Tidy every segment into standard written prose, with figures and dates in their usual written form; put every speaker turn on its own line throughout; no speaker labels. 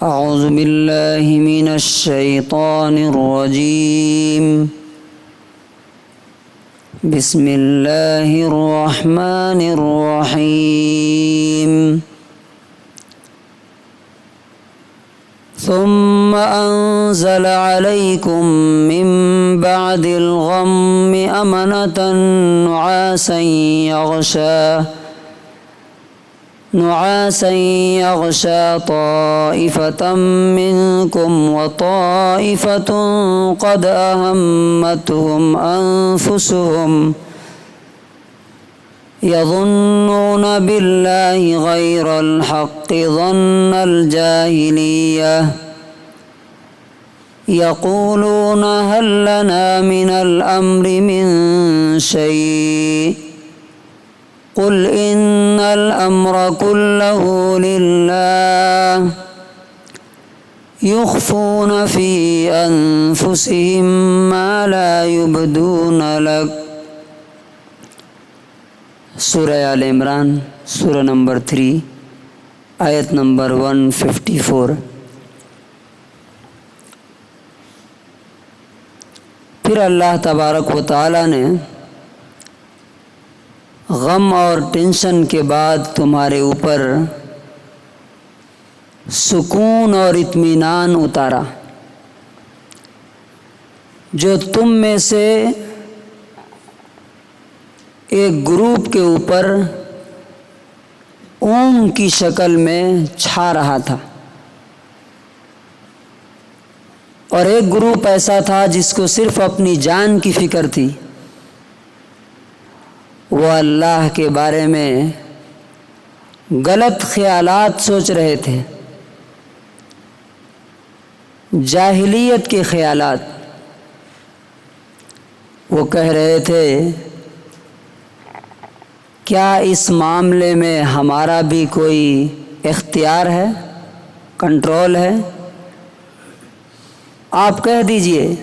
أعوذ بالله من الشيطان الرجيم بسم الله الرحمن الرحيم ثم أنزل عليكم من بعد الغم أمنة نعاسا يغشى طائفة منكم وطائفة قد أهمتهم أنفسهم يظنون بالله غير الحق ظن الجاهلية يقولون هل لنا من الأمر من شيء قل إن الأمر كله لله يخفون في أنفسهم ما لا يبدون لك۔ سورہ آل عمران سورہ نمبر 3 آیت نمبر 154۔ پھر اللہ تبارک و تعالی نے غم اور ٹینشن کے بعد تمہارے اوپر سکون اور اطمینان اتارا۔ جو تم میں سے ایک گروپ کے اوپر اونگ کی شکل میں چھا رہا تھا، اور ایک گروپ ایسا تھا جس کو صرف اپنی جان کی فکر تھی۔ وہ اللہ کے بارے میں غلط خیالات سوچ رہے تھے، جاہلیت کے خیالات۔ وہ کہہ رہے تھے کیا اس معاملے میں ہمارا بھی کوئی اختیار ہے، کنٹرول ہے؟ آپ کہہ دیجئے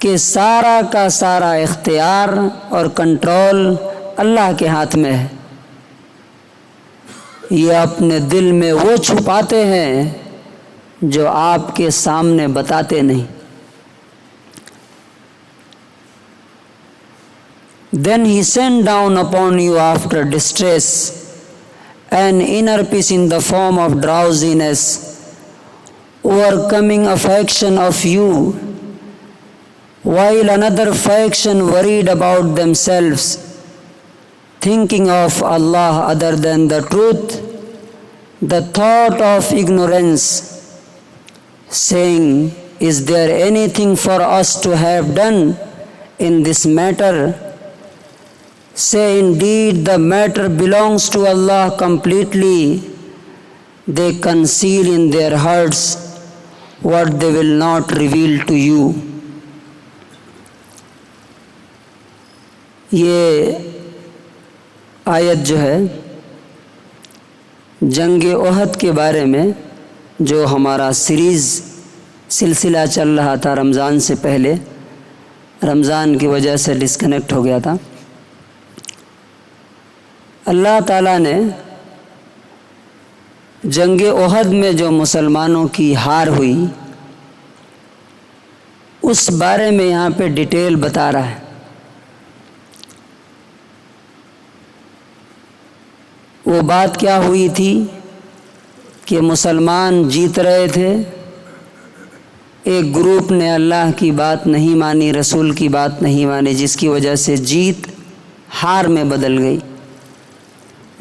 کہ سارا کا سارا اختیار اور کنٹرول اللہ کے ہاتھ میں ہے۔ یہ اپنے دل میں وہ چھپاتے ہیں جو آپ کے سامنے بتاتے نہیں۔ Then he sent down upon you after distress an inner peace in the form of drowsiness, overcoming affection of you, while another faction worried about themselves, thinking of Allah other than the truth, the thought of ignorance, saying, is there anything for us to have done in this matter? Say, indeed, the matter belongs to Allah completely. They conceal in their hearts what they will not reveal to you. یہ آیت جو ہے جنگ احد کے بارے میں، جو ہمارا سلسلہ چل رہا تھا رمضان سے پہلے، رمضان کی وجہ سے ڈسکنیکٹ ہو گیا تھا۔ اللہ تعالیٰ نے جنگ احد میں جو مسلمانوں کی ہار ہوئی اس بارے میں یہاں پہ ڈیٹیل بتا رہا ہے۔ وہ بات کیا ہوئی تھی کہ مسلمان جیت رہے تھے، ایک گروپ نے اللہ کی بات نہیں مانی، رسول کی بات نہیں مانی، جس کی وجہ سے جیت ہار میں بدل گئی۔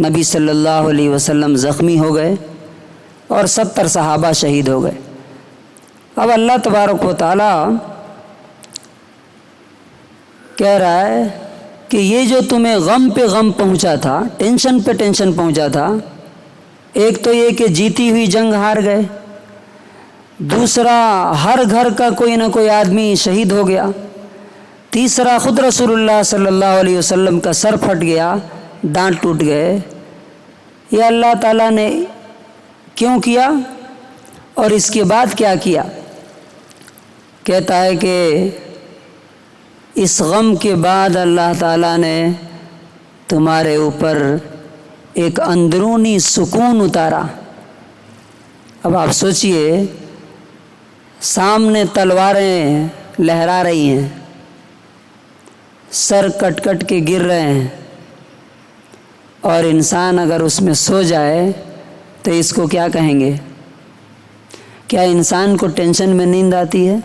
نبی صلی اللہ علیہ وسلم زخمی ہو گئے اور 70 صحابہ شہید ہو گئے۔ اب اللہ تبارک و تعالی کہہ رہا ہے کہ یہ جو تمہیں غم پہ غم پہنچا تھا، ٹینشن پہ ٹینشن پہنچا تھا، ایک تو یہ کہ جیتی ہوئی جنگ ہار گئے، دوسرا ہر گھر کا کوئی نہ کوئی آدمی شہید ہو گیا، تیسرا خود رسول اللہ صلی اللہ علیہ وسلم کا سر پھٹ گیا، دانت ٹوٹ گئے۔ یہ اللہ تعالیٰ نے کیوں کیا اور اس کے بعد کیا کیا؟ کہتا ہے کہ اس غم کے بعد اللہ تعالیٰ نے تمہارے اوپر ایک اندرونی سکون اتارا، اب آپ سوچئے سامنے تلواریں لہرا رہی ہیں، سر کٹ کٹ کے گر رہے ہیں، اور انسان اگر اس میں سو جائے تو اس کو کیا کہیں گے؟ کیا انسان کو ٹینشن میں نیند آتی ہے؟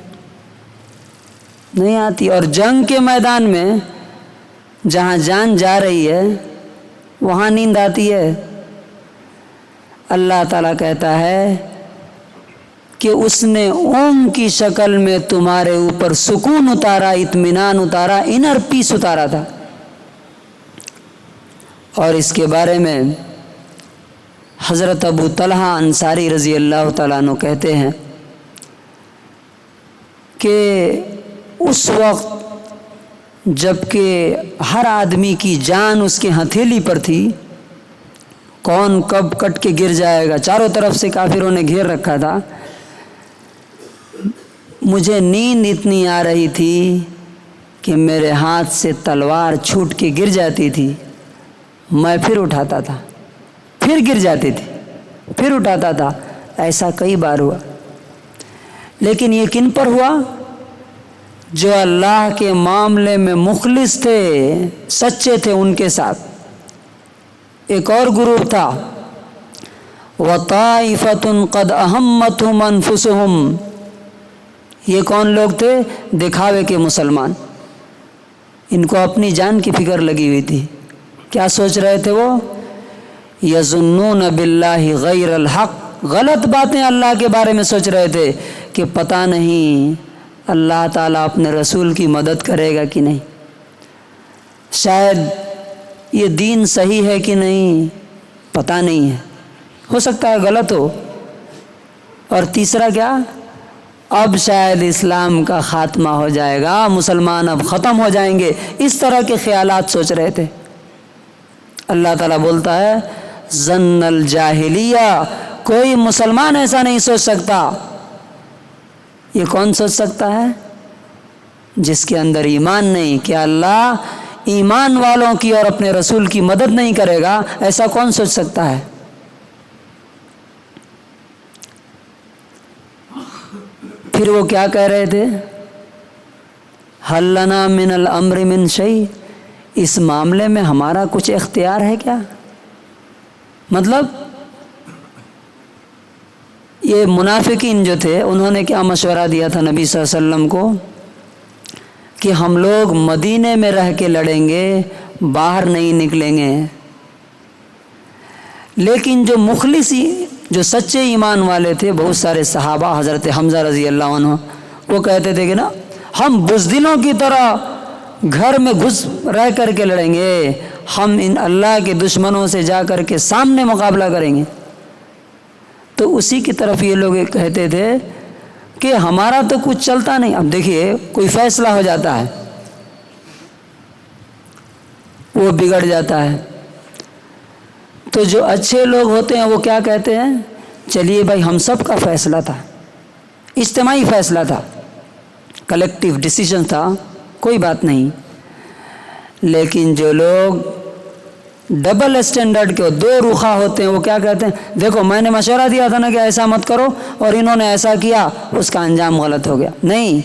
نہیں آتی۔ اور جنگ کے میدان میں جہاں جان جا رہی ہے وہاں نیند آتی ہے؟ اللہ تعالیٰ کہتا ہے کہ اس نے اونگ کی شکل میں تمہارے اوپر سکون اتارا، اطمینان اتارا، انر پیس اتارا تھا۔ اور اس کے بارے میں حضرت ابو طلحہ انصاری رضی اللہ تعالیٰ عنہ کہتے ہیں کہ اس وقت جب کہ ہر آدمی کی جان اس کے ہتھیلی پر تھی، کون کب کٹ کے گر جائے گا، چاروں طرف سے کافروں نے گھیر رکھا تھا، مجھے نیند اتنی آ رہی تھی کہ میرے ہاتھ سے تلوار چھوٹ کے گر جاتی تھی، میں پھر اٹھاتا تھا، پھر گر جاتی تھی، پھر اٹھاتا تھا۔ ایسا کئی بار ہوا، لیکن یہ کن پر ہوا؟ جو اللہ کے معاملے میں مخلص تھے، سچے تھے ان کے ساتھ۔ ایک اور گروپ تھا، وَطَائِفَةٌ قَدْ أَهَمَّتْهُمْ أَنفُسُهُمْ، یہ کون لوگ تھے؟ دکھاوے کے مسلمان، ان کو اپنی جان کی فکر لگی ہوئی تھی۔ کیا سوچ رہے تھے وہ؟ یظنون باللہ غیر الحق، غلط باتیں اللہ کے بارے میں سوچ رہے تھے کہ پتہ نہیں اللہ تعالیٰ اپنے رسول کی مدد کرے گا کہ نہیں، شاید یہ دین صحیح ہے کہ نہیں، پتہ نہیں ہے، ہو سکتا ہے غلط ہو۔ اور تیسرا کیا؟ اب شاید اسلام کا خاتمہ ہو جائے گا، مسلمان اب ختم ہو جائیں گے، اس طرح کے خیالات سوچ رہے تھے۔ اللہ تعالیٰ بولتا ہے ظن الجاہلیہ، کوئی مسلمان ایسا نہیں سوچ سکتا۔ یہ کون سوچ سکتا ہے؟ جس کے اندر ایمان نہیں، کہ اللہ ایمان والوں کی اور اپنے رسول کی مدد نہیں کرے گا، ایسا کون سوچ سکتا ہے؟ پھر وہ کیا کہہ رہے تھے؟ حل لنا من الامر من شیء، اس معاملے میں ہمارا کچھ اختیار ہے کیا؟ مطلب یہ منافقین جو تھے انہوں نے کیا مشورہ دیا تھا نبی صلی اللہ علیہ وسلم کو کہ ہم لوگ مدینے میں رہ کے لڑیں گے، باہر نہیں نکلیں گے۔ لیکن جو مخلص، جو سچے ایمان والے تھے، بہت سارے صحابہ، حضرت حمزہ رضی اللہ عنہ، وہ کہتے تھے کہ نا ہم بزدلوں کی طرح گھر میں گھس رہ کر کے لڑیں گے، ہم ان اللہ کے دشمنوں سے جا کر کے سامنے مقابلہ کریں گے۔ تو اسی کی طرف یہ لوگ کہتے تھے کہ ہمارا تو کچھ چلتا نہیں۔ اب دیکھیے کوئی فیصلہ ہو جاتا ہے، وہ بگڑ جاتا ہے، تو جو اچھے لوگ ہوتے ہیں وہ کیا کہتے ہیں؟ چلیے بھائی، ہم سب کا فیصلہ تھا، اجتماعی فیصلہ تھا، کلیکٹیو ڈیسیژن تھا، کوئی بات نہیں۔ لیکن جو لوگ ڈبل اسٹینڈرڈ کے دو رخا ہوتے ہیں وہ کیا کہتے ہیں؟ دیکھو میں نے مشورہ دیا تھا نا کہ ایسا مت کرو، اور انہوں نے ایسا کیا، اس کا انجام غلط ہو گیا۔ نہیں،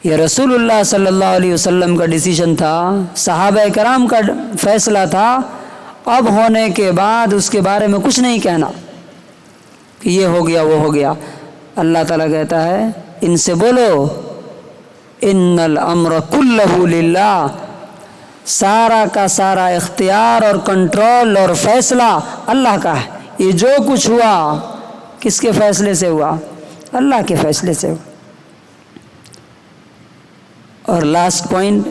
یہ رسول اللہ صلی اللہ علیہ وسلم کا ڈیسیژن تھا، صحابہ کرام کا فیصلہ تھا، اب ہونے کے بعد اس کے بارے میں کچھ نہیں کہنا کہ یہ ہو گیا وہ ہو گیا۔ اللہ تعالیٰ کہتا ہے ان سے بولو ان الامر کلہ للہ، سارا کا سارا اختیار اور کنٹرول اور فیصلہ اللہ کا ہے۔ یہ جو کچھ ہوا کس کے فیصلے سے ہوا؟ اللہ کے فیصلے سے ہوا۔ اور لاسٹ پوائنٹ،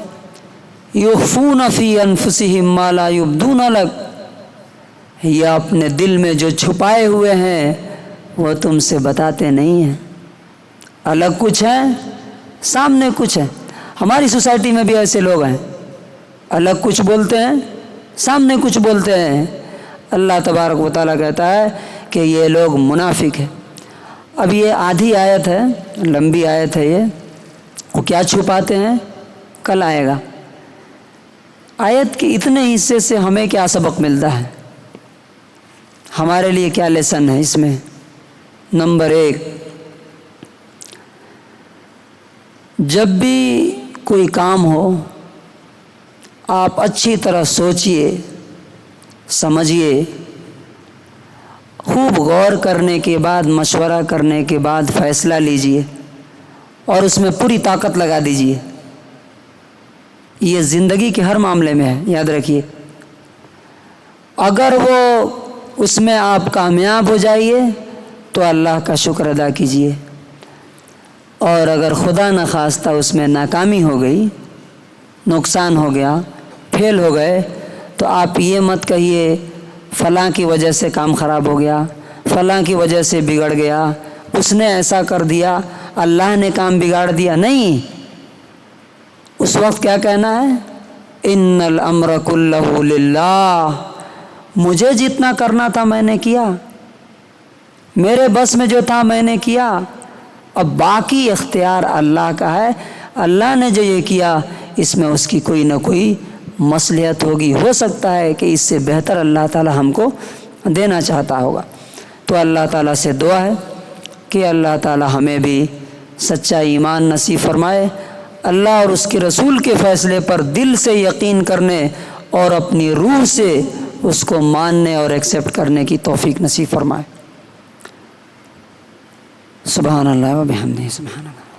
یخفون فی انفسہم ما لا یبدون لک، یہ اپنے دل میں جو چھپائے ہوئے ہیں وہ تم سے بتاتے نہیں ہیں۔ الگ کچھ ہے، سامنے کچھ ہے۔ ہماری سوسائٹی میں بھی ایسے لوگ ہیں، الگ کچھ بولتے ہیں، سامنے کچھ بولتے ہیں۔ اللہ تبارک و تعالیٰ کہتا ہے کہ یہ لوگ منافق ہیں۔ اب یہ آدھی آیت ہے، لمبی آیت ہے، یہ وہ کیا چھپاتے ہیں کل آئے گا۔ آیت کے اتنے حصے سے ہمیں کیا سبق ملتا ہے، ہمارے لیے کیا لیسن ہے اس میں؟ نمبر 1، جب بھی کوئی کام ہو آپ اچھی طرح سوچئے، سمجھیے، خوب غور کرنے کے بعد، مشورہ کرنے کے بعد فیصلہ لیجئے اور اس میں پوری طاقت لگا دیجئے۔ یہ زندگی کے ہر معاملے میں ہے، یاد رکھیے۔ اگر وہ اس میں آپ کامیاب ہو جائیے تو اللہ کا شکر ادا کیجئے، اور اگر خدا نخواستہ اس میں ناکامی ہو گئی، نقصان ہو گیا، فیل ہو گئے، تو آپ یہ مت کہیے فلاں کی وجہ سے کام خراب ہو گیا، فلاں کی وجہ سے بگڑ گیا، اس نے ایسا کر دیا، اللہ نے کام بگاڑ دیا۔ نہیں، اس وقت کیا کہنا ہے؟ ان الامر کلہ للہ، مجھے جتنا کرنا تھا میں نے کیا، میرے بس میں جو تھا میں نے کیا، اب باقی اختیار اللہ کا ہے۔ اللہ نے جو یہ کیا اس میں اس کی کوئی نہ کوئی مصلحت ہوگی، ہو سکتا ہے کہ اس سے بہتر اللہ تعالی ہم کو دینا چاہتا ہوگا۔ تو اللہ تعالیٰ سے دعا ہے کہ اللہ تعالیٰ ہمیں بھی سچا ایمان نصیب فرمائے، اللہ اور اس کے رسول کے فیصلے پر دل سے یقین کرنے اور اپنی روح سے اس کو ماننے اور ایکسیپٹ کرنے کی توفیق نصیب فرمائے۔ سبحان اللہ و بحمدہ، سبحان اللہ۔